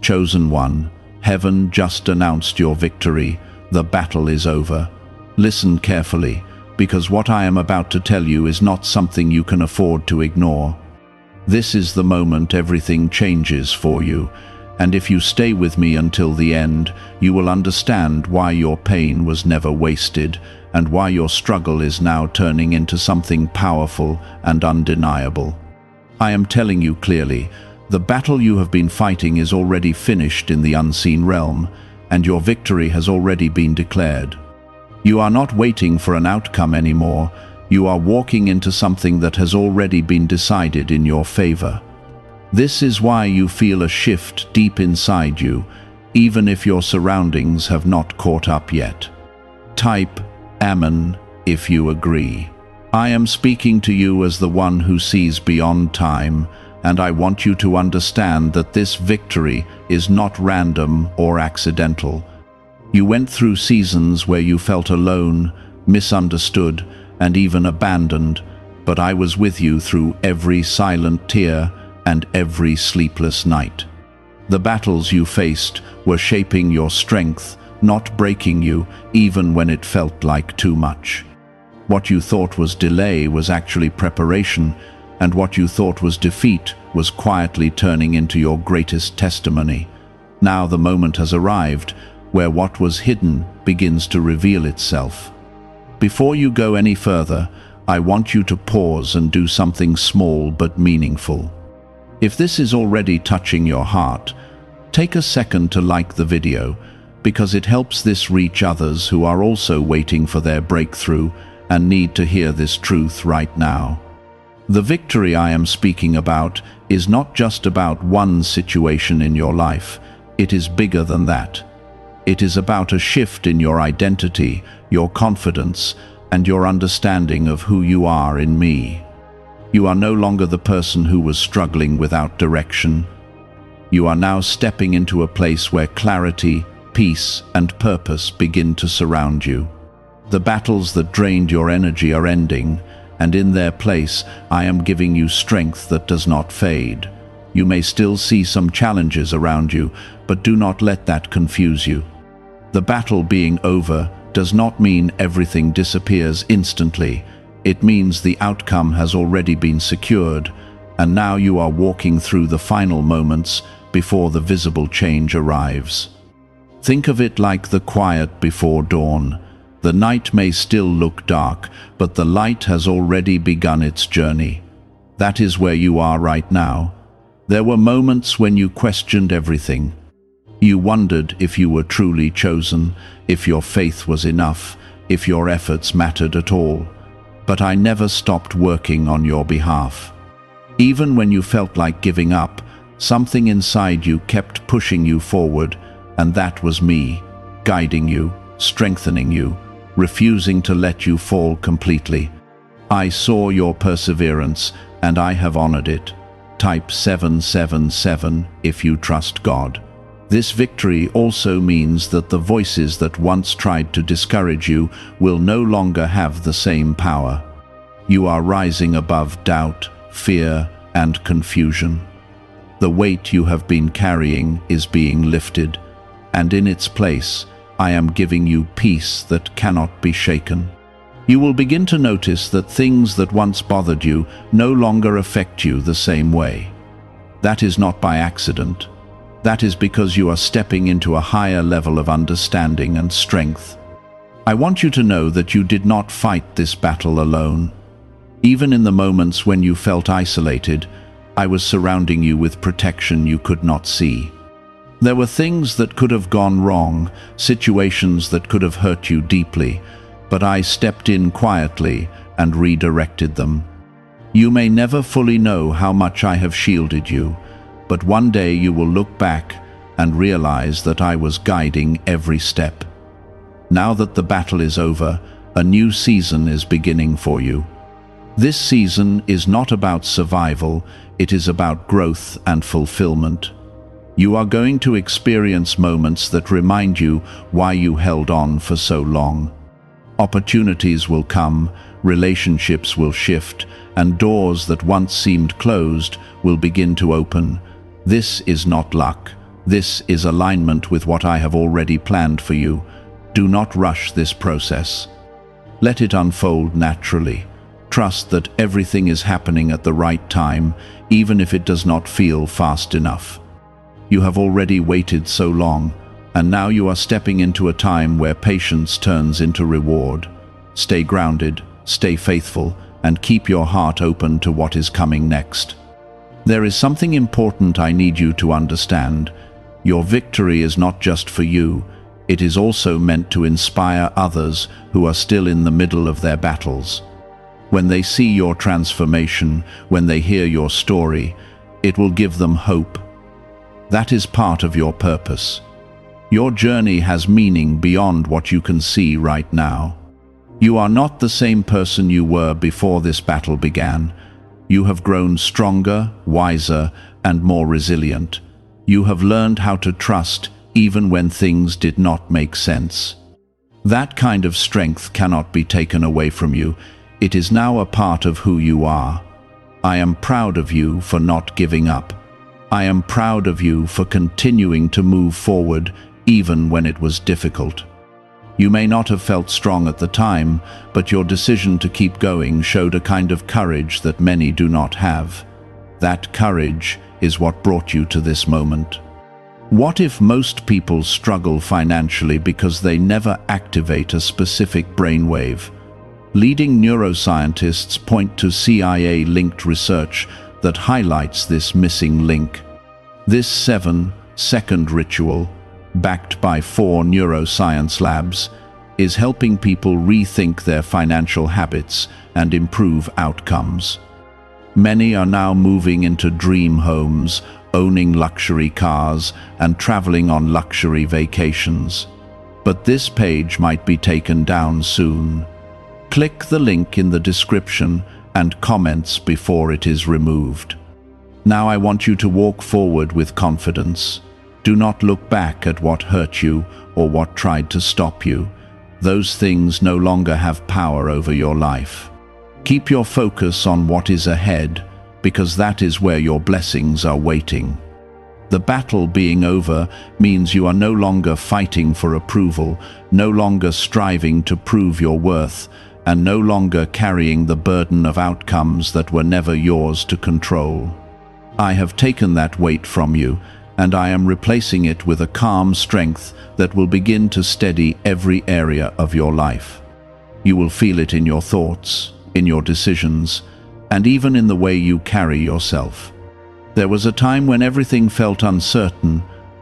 chosen one, heaven just announced your victory. The battle is over. Listen carefully, because what I am about to tell you is not something you can afford to ignore. This is the moment everything changes for you, and if you stay with me until the end, you will understand why your pain was never wasted and why your struggle is now turning into something powerful and undeniable. I am telling you clearly, the battle you have been fighting is already finished in the unseen realm, and your victory has already been declared. You are not waiting for an outcome anymore. You are walking into something that has already been decided in your favor. This is why you feel a shift deep inside you, even if your surroundings have not caught up yet. Type Amen if you agree. I am speaking to you as the one who sees beyond time, and I want you to understand that this victory is not random or accidental. You went through seasons where you felt alone, misunderstood, and even abandoned, but I was with you through every silent tear and every sleepless night. The battles you faced were shaping your strength, not breaking you, even when it felt like too much. What you thought was delay was actually preparation, and what you thought was defeat was quietly turning into your greatest testimony. Now the moment has arrived where what was hidden begins to reveal itself. Before you go any further, I want you to pause and do something small but meaningful. If this is already touching your heart, take a second to like the video, because it helps this reach others who are also waiting for their breakthrough and need to hear this truth right now. The victory I am speaking about is not just about one situation in your life. It is bigger than that. It is about a shift in your identity, your confidence, and your understanding of who you are in me. You are no longer the person who was struggling without direction. You are now stepping into a place where clarity, peace, and purpose begin to surround you. The battles that drained your energy are ending, and in their place, I am giving you strength that does not fade. You may still see some challenges around you, but do not let that confuse you. The battle being over does not mean everything disappears instantly. It means the outcome has already been secured, and now you are walking through the final moments before the visible change arrives. Think of it like the quiet before dawn. The night may still look dark, but the light has already begun its journey. That is where you are right now. There were moments when you questioned everything. You wondered if you were truly chosen, if your faith was enough, if your efforts mattered at all. But I never stopped working on your behalf. Even when you felt like giving up, something inside you kept pushing you forward, and that was me, guiding you, strengthening you, refusing to let you fall completely. I saw your perseverance, and I have honored it. Type 777 if you trust God. This victory also means that the voices that once tried to discourage you will no longer have the same power. You are rising above doubt, fear, and confusion. The weight you have been carrying is being lifted, and in its place, I am giving you peace that cannot be shaken. You will begin to notice that things that once bothered you no longer affect you the same way. That is not by accident. That is because you are stepping into a higher level of understanding and strength. I want you to know that you did not fight this battle alone. Even in the moments when you felt isolated, I was surrounding you with protection you could not see. There were things that could have gone wrong, situations that could have hurt you deeply, but I stepped in quietly and redirected them. You may never fully know how much I have shielded you, but one day you will look back and realize that I was guiding every step. Now that the battle is over, a new season is beginning for you. This season is not about survival, it is about growth and fulfillment. You are going to experience moments that remind you why you held on for so long. Opportunities will come, relationships will shift, and doors that once seemed closed will begin to open. This is not luck. This is alignment with what I have already planned for you. Do not rush this process. Let it unfold naturally. Trust that everything is happening at the right time, even if it does not feel fast enough. You have already waited so long, and now you are stepping into a time where patience turns into reward. Stay grounded, stay faithful, and keep your heart open to what is coming next. There is something important I need you to understand. Your victory is not just for you, it is also meant to inspire others who are still in the middle of their battles. When they see your transformation, when they hear your story, it will give them hope. That is part of your purpose. Your journey has meaning beyond what you can see right now. You are not the same person you were before this battle began. You have grown stronger, wiser, and more resilient. You have learned how to trust even when things did not make sense. That kind of strength cannot be taken away from you. It is now a part of who you are. I am proud of you for not giving up. I am proud of you for continuing to move forward even when it was difficult. You may not have felt strong at the time, but your decision to keep going showed a kind of courage that many do not have. That courage is what brought you to this moment. What if most people struggle financially because they never activate a specific brainwave? Leading neuroscientists point to CIA-linked research that highlights this missing link. This 7-second ritual, backed by 4 neuroscience labs, is helping people rethink their financial habits and improve outcomes. Many are now moving into dream homes, owning luxury cars, and traveling on luxury vacations. But this page might be taken down soon. Click the link in the description and comments before it is removed. Now I want you to walk forward with confidence. Do not look back at what hurt you or what tried to stop you. Those things no longer have power over your life. Keep your focus on what is ahead, because that is where your blessings are waiting. The battle being over means you are no longer fighting for approval, no longer striving to prove your worth, and no longer carrying the burden of outcomes that were never yours to control. I have taken that weight from you, and I am replacing it with a calm strength that will begin to steady every area of your life. You will feel it in your thoughts, in your decisions, and even in the way you carry yourself. There was a time when everything felt uncertain,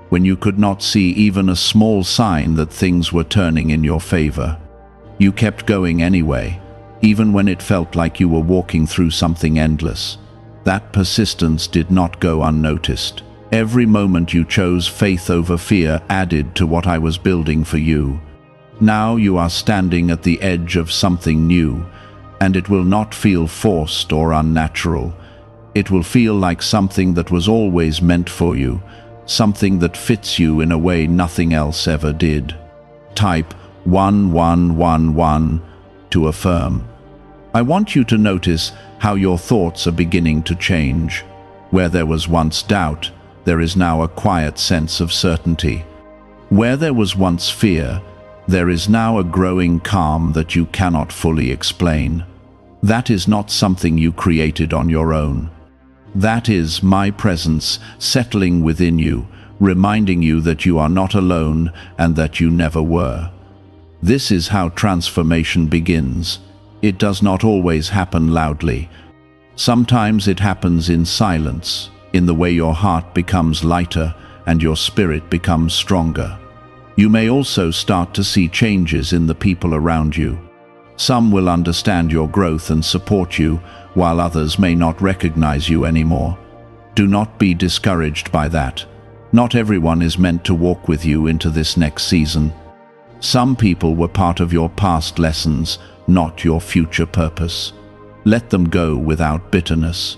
when you could not see even a small sign that things were turning in your favor. You kept going anyway, even when it felt like you were walking through something endless. That persistence did not go unnoticed. Every moment you chose faith over fear added to what I was building for you. Now you are standing at the edge of something new, and it will not feel forced or unnatural. It will feel like something that was always meant for you, something that fits you in a way nothing else ever did. Type 1111 to affirm. I want you to notice how your thoughts are beginning to change. Where there was once doubt, there is now a quiet sense of certainty. Where there was once fear, there is now a growing calm that you cannot fully explain. That is not something you created on your own. That is my presence settling within you, reminding you that you are not alone and that you never were. This is how transformation begins. It does not always happen loudly. Sometimes it happens in silence, in the way your heart becomes lighter and your spirit becomes stronger. You may also start to see changes in the people around you. Some will understand your growth and support you, while others may not recognize you anymore. Do not be discouraged by that. Not everyone is meant to walk with you into this next season. Some people were part of your past lessons, not your future purpose. Let them go without bitterness.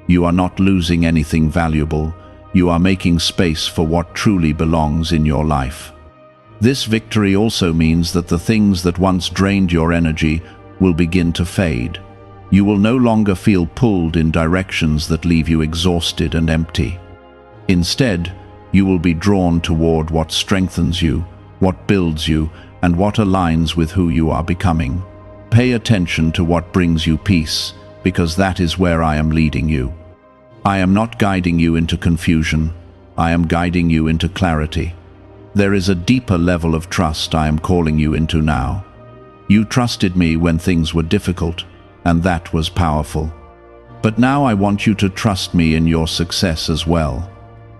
You are not losing anything valuable. You are making space for what truly belongs in your life. This victory also means that the things that once drained your energy will begin to fade. You will no longer feel pulled in directions that leave you exhausted and empty. Instead, You will be drawn toward what strengthens you, what builds you, and what aligns with who you are becoming. Pay attention to what brings you peace, because that is where I am leading you. I am not guiding you into confusion. I am guiding you into clarity. There is a deeper level of trust I am calling you into now. You trusted me when things were difficult, and that was powerful. But now I want you to trust me in your success as well.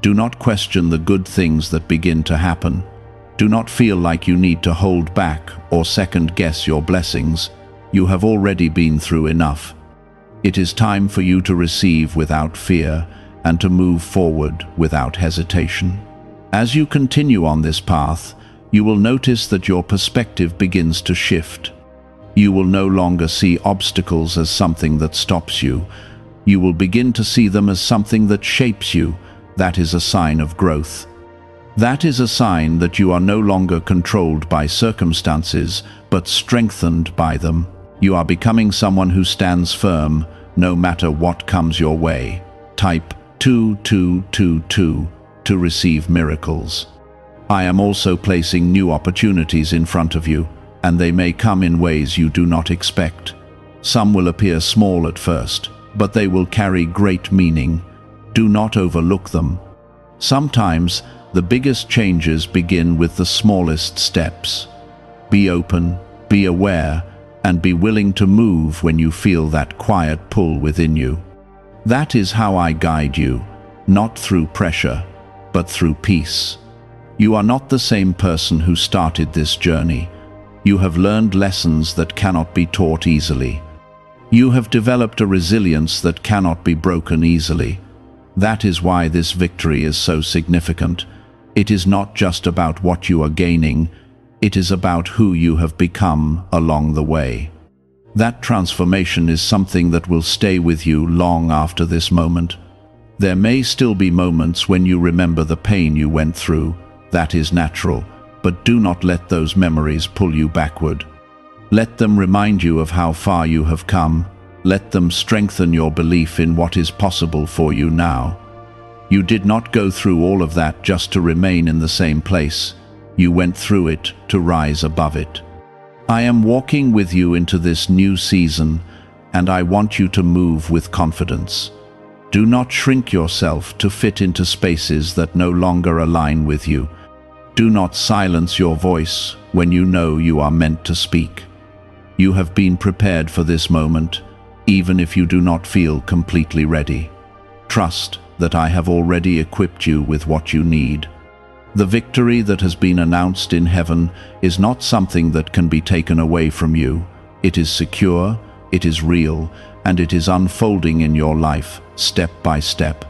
Do not question the good things that begin to happen. Do not feel like you need to hold back or second-guess your blessings. You have already been through enough. It is time for you to receive without fear and to move forward without hesitation. As you continue on this path, you will notice that your perspective begins to shift. You will no longer see obstacles as something that stops you. You will begin to see them as something that shapes you. That is a sign of growth. That is a sign that you are no longer controlled by circumstances, but strengthened by them. You are becoming someone who stands firm, no matter what comes your way. Type 2222 to receive miracles. I am also placing new opportunities in front of you, and they may come in ways you do not expect. Some will appear small at first, but they will carry great meaning. Do not overlook them. Sometimes, the biggest changes begin with the smallest steps. Be open, be aware, and be willing to move when you feel that quiet pull within you. That is how I guide you, not through pressure, but through peace. You are not the same person who started this journey. You have learned lessons that cannot be taught easily. You have developed a resilience that cannot be broken easily. That is why this victory is so significant. It is not just about what you are gaining, it is about who you have become along the way. That transformation is something that will stay with you long after this moment. There may still be moments when you remember the pain you went through. That is natural, but do not let those memories pull you backward. Let them remind you of how far you have come. Let them strengthen your belief in what is possible for you now. You did not go through all of that just to remain in the same place. You went through it to rise above it. I am walking with you into this new season, and I want you to move with confidence. Do not shrink yourself to fit into spaces that no longer align with you. Do not silence your voice when you know you are meant to speak. You have been prepared for this moment, even if you do not feel completely ready. Trust that I have already equipped you with what you need. The victory that has been announced in heaven is not something that can be taken away from you. It is secure, it is real, and it is unfolding in your life, step by step.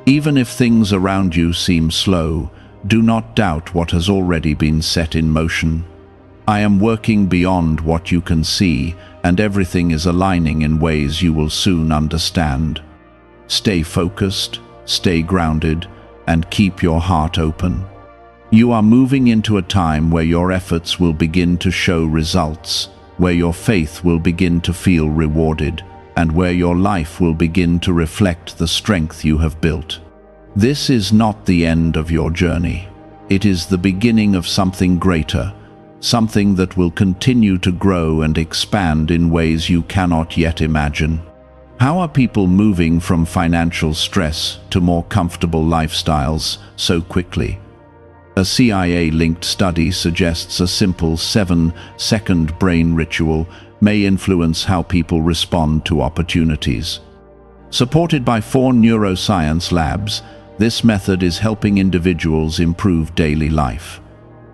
Even if things around you seem slow, do not doubt what has already been set in motion. I am working beyond what you can see, and everything is aligning in ways you will soon understand. Stay focused, stay grounded, and keep your heart open. You are moving into a time where your efforts will begin to show results, where your faith will begin to feel rewarded, and where your life will begin to reflect the strength you have built. This is not the end of your journey. It is the beginning of something greater, something that will continue to grow and expand in ways you cannot yet imagine. How are people moving from financial stress to more comfortable lifestyles so quickly? A CIA-linked study suggests a simple 7-second brain ritual may influence how people respond to opportunities. Supported by 4 neuroscience labs, this method is helping individuals improve daily life.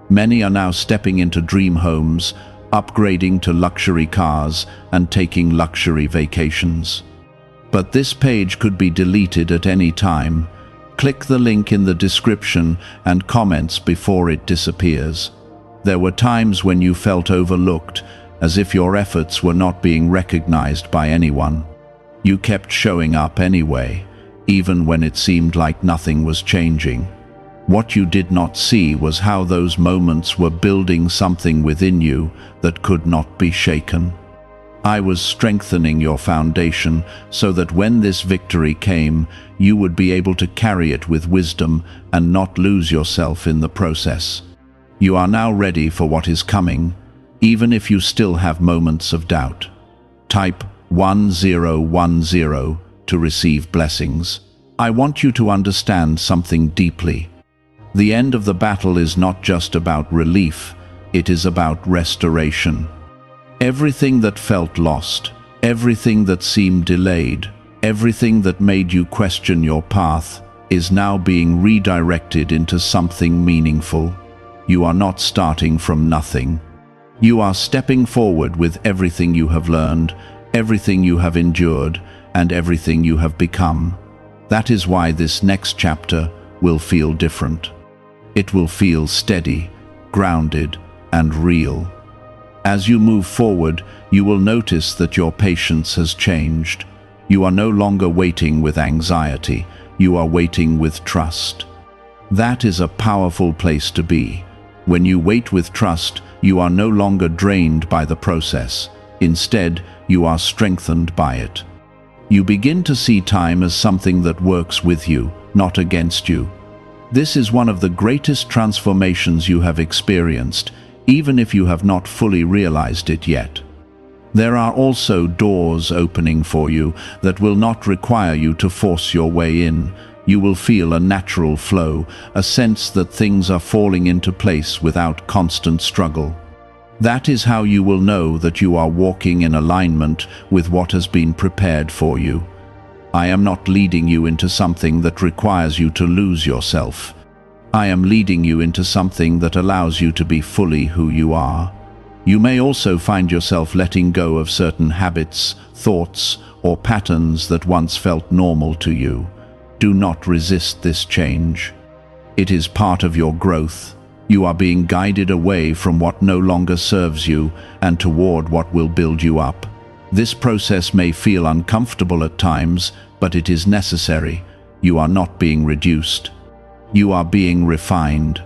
Many are now stepping into dream homes, upgrading to luxury cars, and taking luxury vacations. But this page could be deleted at any time. Click the link in the description and comments before it disappears. There were times when you felt overlooked, as if your efforts were not being recognized by anyone. You kept showing up anyway, even when it seemed like nothing was changing. What you did not see was how those moments were building something within you that could not be shaken. I was strengthening your foundation so that when this victory came, you would be able to carry it with wisdom and not lose yourself in the process. You are now ready for what is coming, even if you still have moments of doubt. Type 1010 to receive blessings. I want you to understand something deeply. The end of the battle is not just about relief, it is about restoration. Everything that felt lost, everything that seemed delayed, everything that made you question your path is now being redirected into something meaningful. You are not starting from nothing. You are stepping forward with everything you have learned, everything you have endured, and everything you have become. That is why this next chapter will feel different. It will feel steady, grounded, and real. As you move forward, you will notice that your patience has changed. You are no longer waiting with anxiety, you are waiting with trust. That is a powerful place to be. When you wait with trust, you are no longer drained by the process. Instead, you are strengthened by it. You begin to see time as something that works with you, not against you. This is one of the greatest transformations you have experienced, even if you have not fully realized it yet. There are also doors opening for you that will not require you to force your way in. You will feel a natural flow, a sense that things are falling into place without constant struggle. That is how you will know that you are walking in alignment with what has been prepared for you. I am not leading you into something that requires you to lose yourself. I am leading you into something that allows you to be fully who you are. You may also find yourself letting go of certain habits, thoughts, or patterns that once felt normal to you. Do not resist this change. It is part of your growth. You are being guided away from what no longer serves you and toward what will build you up. This process may feel uncomfortable at times, but it is necessary. You are not being reduced. You are being refined.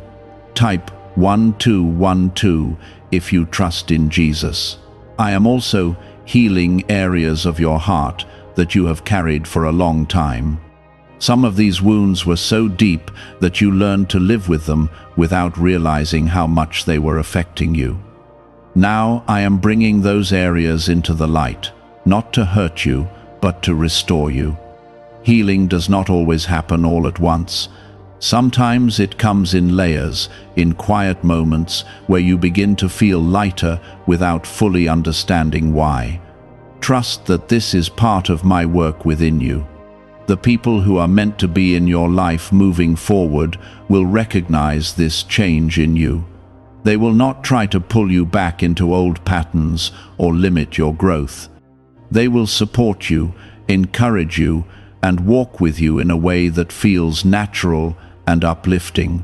Type 1212 if you trust in Jesus. I am also healing areas of your heart that you have carried for a long time. Some of these wounds were so deep that you learned to live with them without realizing how much they were affecting you. Now I am bringing those areas into the light, not to hurt you, but to restore you. Healing does not always happen all at once. Sometimes it comes in layers, in quiet moments where you begin to feel lighter without fully understanding why. Trust that this is part of my work within you. The people who are meant to be in your life moving forward will recognize this change in you. They will not try to pull you back into old patterns or limit your growth. They will support you, encourage you, and walk with you in a way that feels natural and uplifting.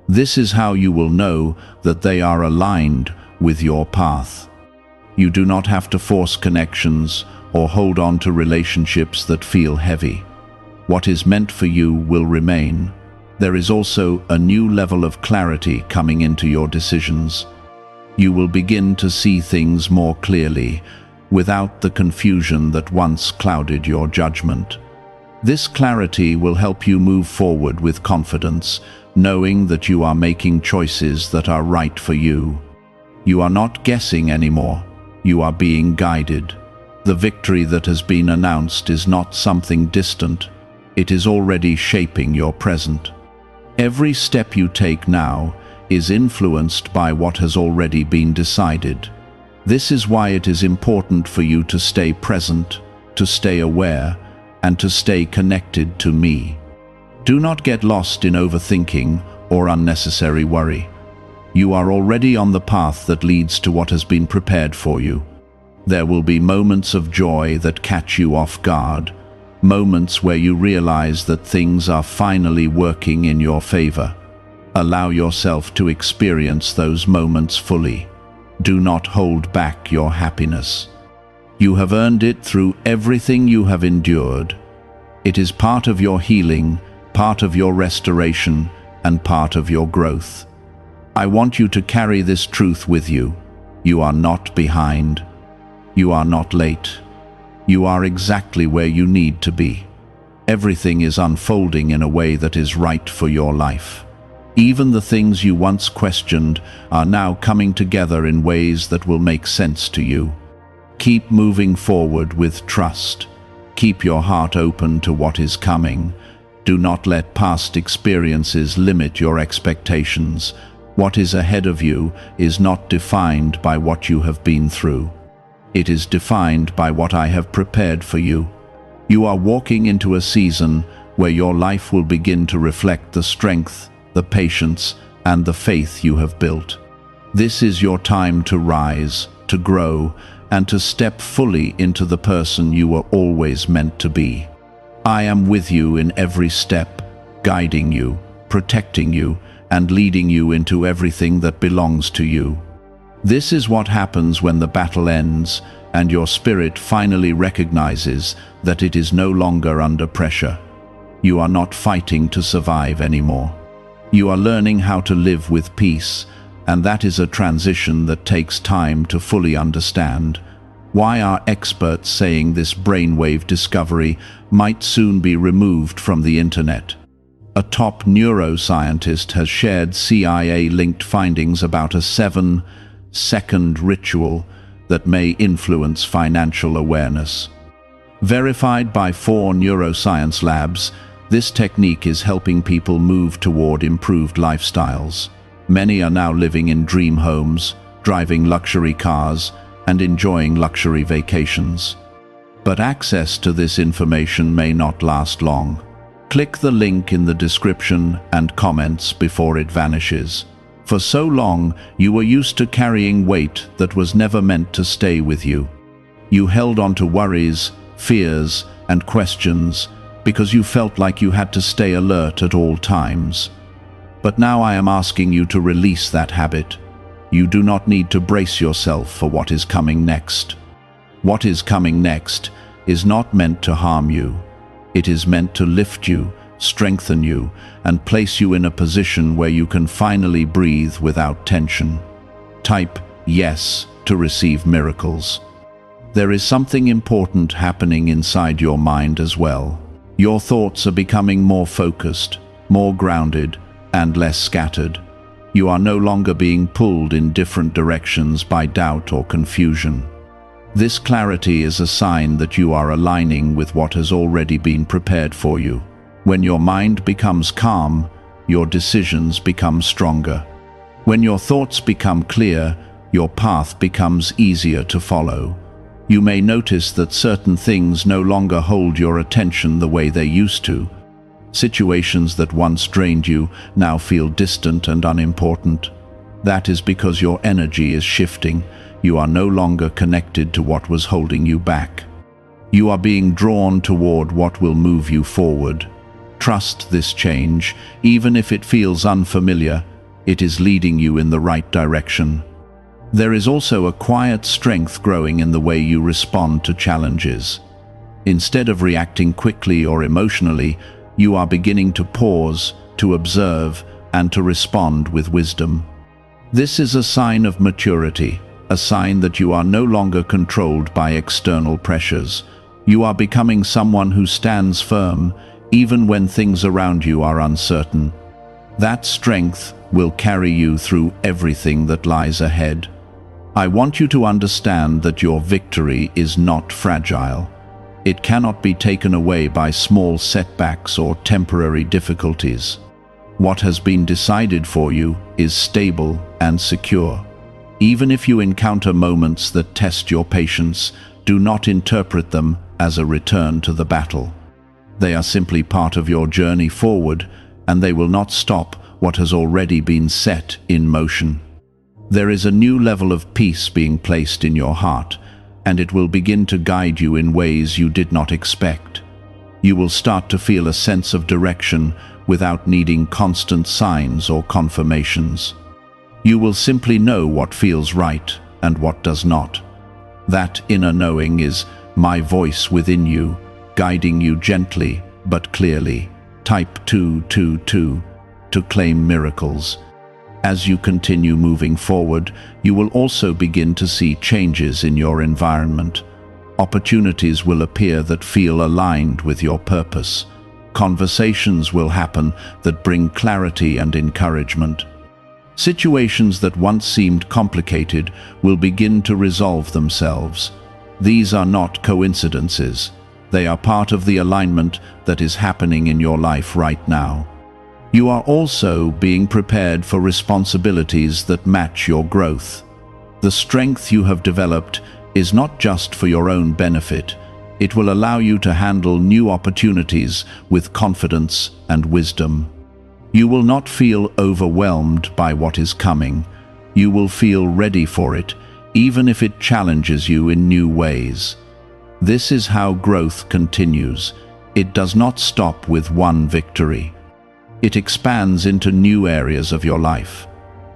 This is how you will know that they are aligned with your path. You do not have to force connections or hold on to relationships that feel heavy. What is meant for you will remain. There is also a new level of clarity coming into your decisions. You will begin to see things more clearly, without the confusion that once clouded your judgment. This clarity will help you move forward with confidence, knowing that you are making choices that are right for you. You are not guessing anymore. You are being guided. The victory that has been announced is not something distant. It is already shaping your present. Every step you take now is influenced by what has already been decided. This is why it is important for you to stay present, to stay aware, and to stay connected to me. Do not get lost in overthinking or unnecessary worry. You are already on the path that leads to what has been prepared for you. There will be moments of joy that catch you off guard, moments where you realize that things are finally working in your favor. Allow yourself to experience those moments fully. Do not hold back your happiness. You have earned it through everything you have endured. It is part of your healing, part of your restoration, and part of your growth. I want you to carry this truth with you. You are not behind. You are not late. You are exactly where you need to be. Everything is unfolding in a way that is right for your life. Even the things you once questioned are now coming together in ways that will make sense to you. Keep moving forward with trust. Keep your heart open to what is coming. Do not let past experiences limit your expectations. What is ahead of you is not defined by what you have been through. It is defined by what I have prepared for you. You are walking into a season where your life will begin to reflect the strength, the patience, and the faith you have built. This is your time to rise, to grow, and to step fully into the person you were always meant to be. I am with you in every step, guiding you, protecting you, and leading you into everything that belongs to you. This is what happens when the battle ends and your spirit finally recognizes that it is no longer under pressure. You are not fighting to survive anymore. You are learning how to live with peace, and that is a transition that takes time to fully understand. Why are experts saying this brainwave discovery might soon be removed from the internet? A top neuroscientist has shared CIA-linked findings about a 7-second ritual that may influence financial awareness. Verified by 4 neuroscience labs, this technique is helping people move toward improved lifestyles. Many are now living in dream homes, driving luxury cars, and enjoying luxury vacations. But access to this information may not last long. Click the link in the description and comments before it vanishes. For so long, you were used to carrying weight that was never meant to stay with you. You held on to worries, fears, and questions because you felt like you had to stay alert at all times. But now I am asking you to release that habit. You do not need to brace yourself for what is coming next. What is coming next is not meant to harm you. It is meant to lift you, strengthen you, and place you in a position where you can finally breathe without tension. Type yes to receive miracles. There is something important happening inside your mind as well. Your thoughts are becoming more focused, more grounded, and less scattered. You are no longer being pulled in different directions by doubt or confusion. This clarity is a sign that you are aligning with what has already been prepared for you. When your mind becomes calm, your decisions become stronger. When your thoughts become clear, your path becomes easier to follow. You may notice that certain things no longer hold your attention the way they used to. Situations that once drained you now feel distant and unimportant. That is because your energy is shifting. You are no longer connected to what was holding you back. You are being drawn toward what will move you forward. Trust this change, even if it feels unfamiliar. It is leading you in the right direction. There is also a quiet strength growing in the way you respond to challenges. Instead of reacting quickly or emotionally, you are beginning to pause, to observe, and to respond with wisdom. This is a sign of maturity, a sign that you are no longer controlled by external pressures. You are becoming someone who stands firm, even when things around you are uncertain. That strength will carry you through everything that lies ahead. I want you to understand that your victory is not fragile. It cannot be taken away by small setbacks or temporary difficulties. What has been decided for you is stable and secure. Even if you encounter moments that test your patience, do not interpret them as a return to the battle. They are simply part of your journey forward, and they will not stop what has already been set in motion. There is a new level of peace being placed in your heart, and it will begin to guide you in ways you did not expect. You will start to feel a sense of direction without needing constant signs or confirmations. You will simply know what feels right and what does not. That inner knowing is my voice within you, guiding you gently but clearly. Type 222 to claim miracles. As you continue moving forward, you will also begin to see changes in your environment. Opportunities will appear that feel aligned with your purpose. Conversations will happen that bring clarity and encouragement. Situations that once seemed complicated will begin to resolve themselves. These are not coincidences. They are part of the alignment that is happening in your life right now. You are also being prepared for responsibilities that match your growth. The strength you have developed is not just for your own benefit. It will allow you to handle new opportunities with confidence and wisdom. You will not feel overwhelmed by what is coming. You will feel ready for it, even if it challenges you in new ways. This is how growth continues. It does not stop with one victory. It expands into new areas of your life.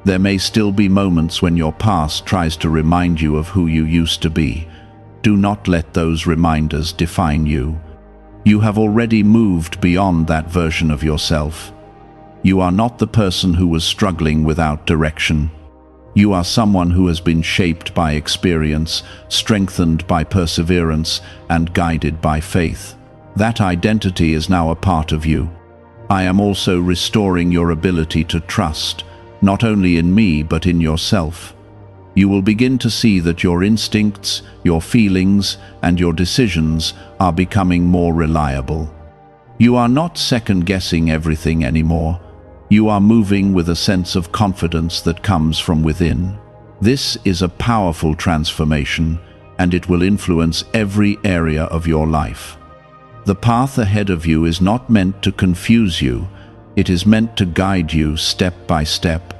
There may still be moments when your past tries to remind you of who you used to be. Do not let those reminders define you. You have already moved beyond that version of yourself. You are not the person who was struggling without direction. You are someone who has been shaped by experience, strengthened by perseverance, and guided by faith. That identity is now a part of you. I am also restoring your ability to trust, not only in me but in yourself. You will begin to see that your instincts, your feelings, and your decisions are becoming more reliable. You are not second-guessing everything anymore. You are moving with a sense of confidence that comes from within. This is a powerful transformation, and it will influence every area of your life. The path ahead of you is not meant to confuse you. It is meant to guide you step by step.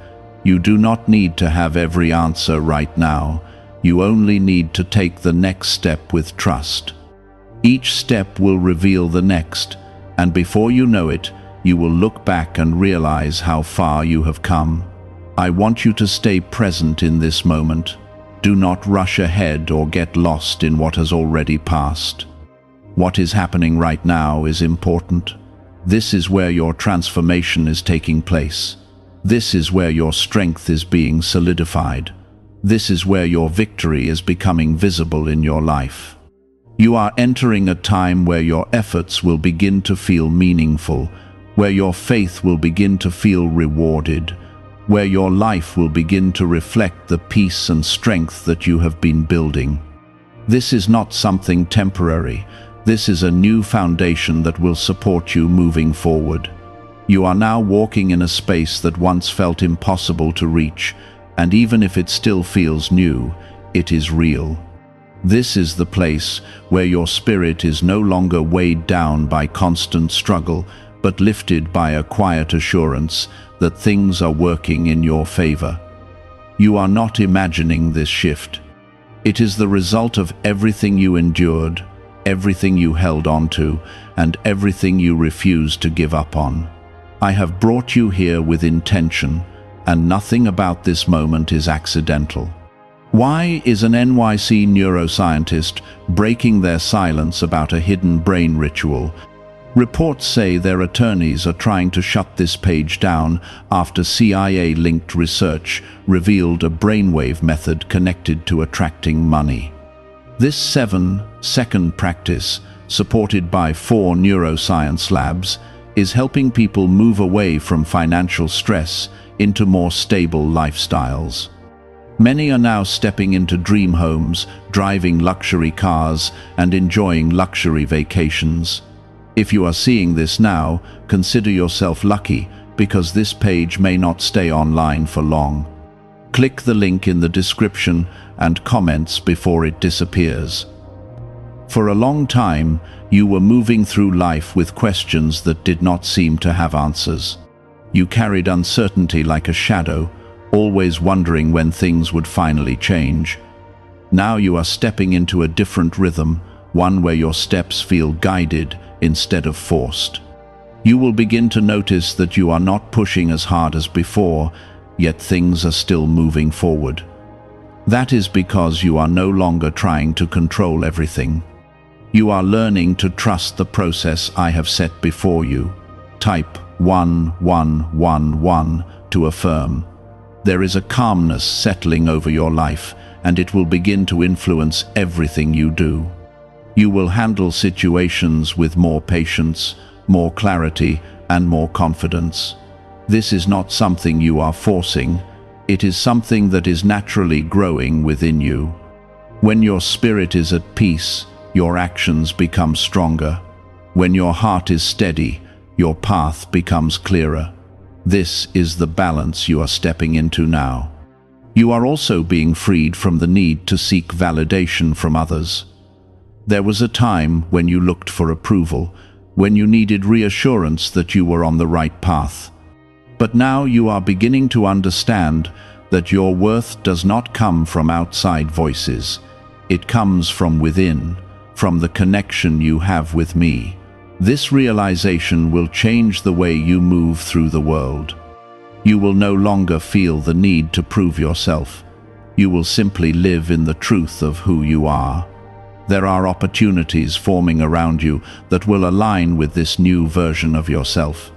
You do not need to have every answer right now. You only need to take the next step with trust. Each step will reveal the next, and before you know it, you will look back and realize how far you have come. I want you to stay present in this moment. Do not rush ahead or get lost in what has already passed. What is happening right now is important. This is where your transformation is taking place. This is where your strength is being solidified. This is where your victory is becoming visible in your life. You are entering a time where your efforts will begin to feel meaningful, where your faith will begin to feel rewarded, where your life will begin to reflect the peace and strength that you have been building. This is not something temporary. This is a new foundation that will support you moving forward. You are now walking in a space that once felt impossible to reach, and even if it still feels new, it is real. This is the place where your spirit is no longer weighed down by constant struggle, but lifted by a quiet assurance that things are working in your favor. You are not imagining this shift. It is the result of everything you endured, everything you held on to, and everything you refused to give up on. I have brought you here with intention, and nothing about this moment is accidental. Why is an NYC neuroscientist breaking their silence about a hidden brain ritual? Reports say their attorneys are trying to shut this page down after CIA-linked research revealed a brainwave method connected to attracting money. This 7-second practice, supported by 4 neuroscience labs, is helping people move away from financial stress into more stable lifestyles. Many are now stepping into dream homes, driving luxury cars, and enjoying luxury vacations. If you are seeing this now, consider yourself lucky, because this page may not stay online for long. Click the link in the description and comments before it disappears. For a long time, you were moving through life with questions that did not seem to have answers. You carried uncertainty like a shadow, always wondering when things would finally change. Now you are stepping into a different rhythm, one where your steps feel guided instead of forced. You will begin to notice that you are not pushing as hard as before, yet things are still moving forward. That is because you are no longer trying to control everything. You are learning to trust the process I have set before you. Type 1111 to affirm. There is a calmness settling over your life, and it will begin to influence everything you do. You will handle situations with more patience, more clarity, and more confidence. This is not something you are forcing. It is something that is naturally growing within you. When your spirit is at peace, your actions become stronger. When your heart is steady, your path becomes clearer. This is the balance you are stepping into now. You are also being freed from the need to seek validation from others. There was a time when you looked for approval, when you needed reassurance that you were on the right path. But now you are beginning to understand that your worth does not come from outside voices. It comes from within, from the connection you have with me. This realization will change the way you move through the world. You will no longer feel the need to prove yourself. You will simply live in the truth of who you are. There are opportunities forming around you that will align with this new version of yourself.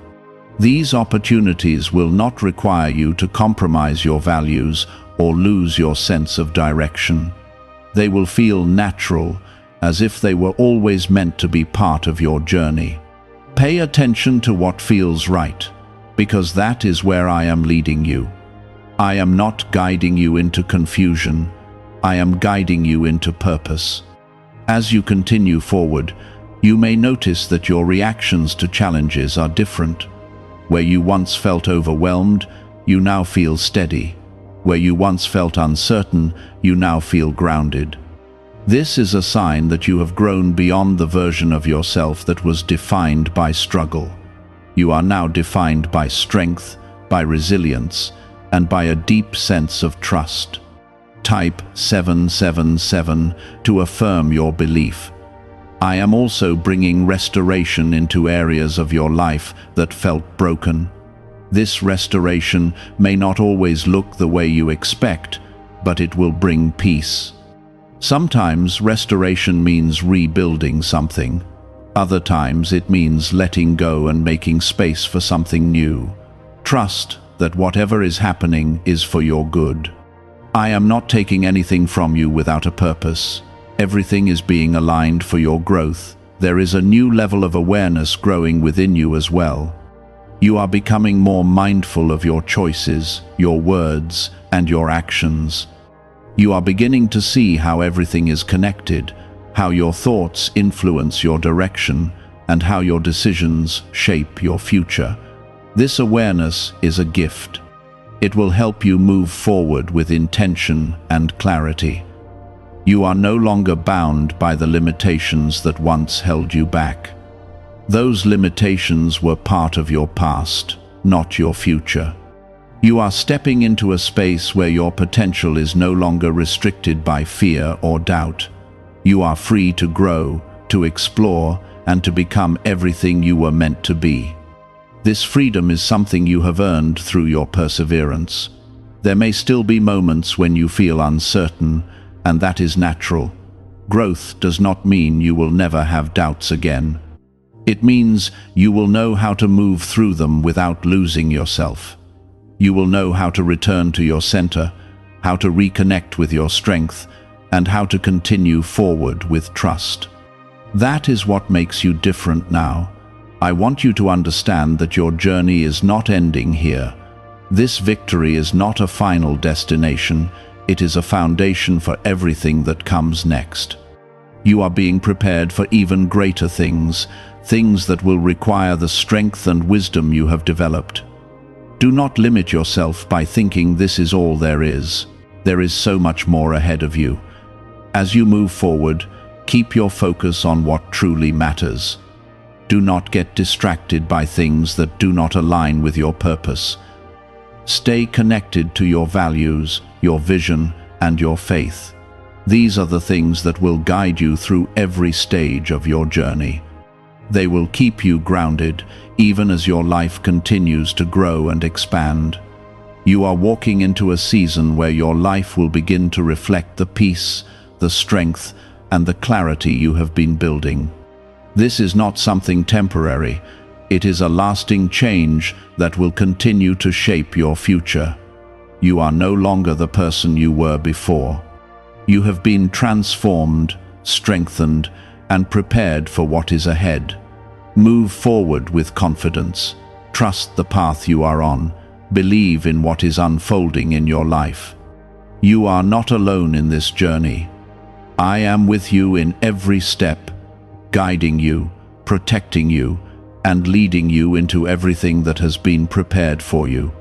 These opportunities will not require you to compromise your values or lose your sense of direction. They will feel natural, as if they were always meant to be part of your journey. Pay attention to what feels right, because that is where I am leading you. I am not guiding you into confusion. I am guiding you into purpose. As you continue forward, you may notice that your reactions to challenges are different. Where you once felt overwhelmed, you now feel steady. Where you once felt uncertain, you now feel grounded. This is a sign that you have grown beyond the version of yourself that was defined by struggle. You are now defined by strength, by resilience, and by a deep sense of trust. Type 777 to affirm your belief. I am also bringing restoration into areas of your life that felt broken. This restoration may not always look the way you expect, but it will bring peace. Sometimes restoration means rebuilding something. Other times it means letting go and making space for something new. Trust that whatever is happening is for your good. I am not taking anything from you without a purpose. Everything is being aligned for your growth. There is a new level of awareness growing within you as well. You are becoming more mindful of your choices, your words, and your actions. You are beginning to see how everything is connected, how your thoughts influence your direction, and how your decisions shape your future. This awareness is a gift. It will help you move forward with intention and clarity. You are no longer bound by the limitations that once held you back. Those limitations were part of your past, not your future. You are stepping into a space where your potential is no longer restricted by fear or doubt. You are free to grow, to explore, and to become everything you were meant to be. This freedom is something you have earned through your perseverance. There may still be moments when you feel uncertain, and that is natural. Growth does not mean you will never have doubts again. It means you will know how to move through them without losing yourself. You will know how to return to your center, how to reconnect with your strength, and how to continue forward with trust. That is what makes you different now. I want you to understand that your journey is not ending here. This victory is not a final destination. It is a foundation for everything that comes next. You are being prepared for even greater things, things that will require the strength and wisdom you have developed. Do not limit yourself by thinking this is all there is. There is so much more ahead of you. As you move forward, keep your focus on what truly matters. Do not get distracted by things that do not align with your purpose. Stay connected to your values, your vision, and your faith. These are the things that will guide you through every stage of your journey. They will keep you grounded, even as your life continues to grow and expand. You are walking into a season where your life will begin to reflect the peace, the strength, and the clarity you have been building. This is not something temporary. It is a lasting change that will continue to shape your future. You are no longer the person you were before. You have been transformed, strengthened, and prepared for what is ahead. Move forward with confidence. Trust the path you are on. Believe in what is unfolding in your life. You are not alone in this journey. I am with you in every step, guiding you, protecting you, and leading you into everything that has been prepared for you.